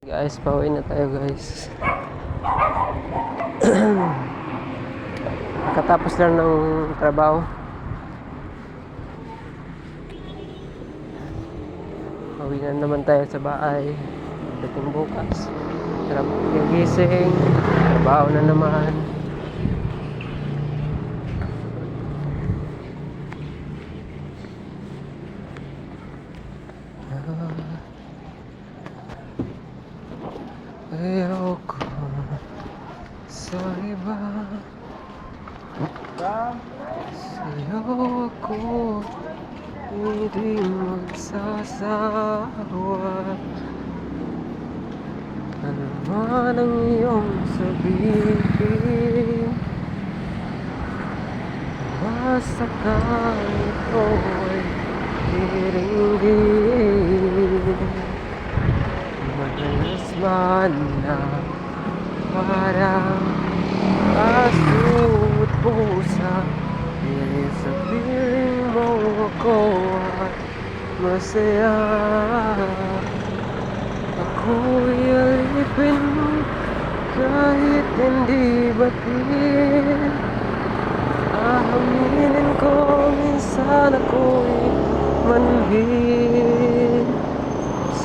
Guys, pauwi na tayo guys. Katapos lang ng trabaho. Pauwi na naman tayo sa bahay. Dating bukas. Sarap yung gising. Trabaho na naman. Ayoko sa iba. Sa'yo ako hindi magsasawa. Ano man ang iyong sabihin, basta kahit ito ay hiringgin. Madalas man na parang aso at pusa, piling sa piling mo ako at masaya. Ako'y alipin kahit hindi batin. Aaminin ko minsan ako'y manhid.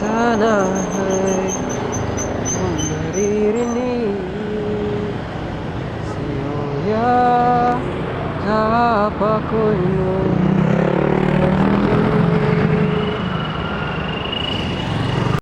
Sana ay kung naririnig sa'yo yakap ako'y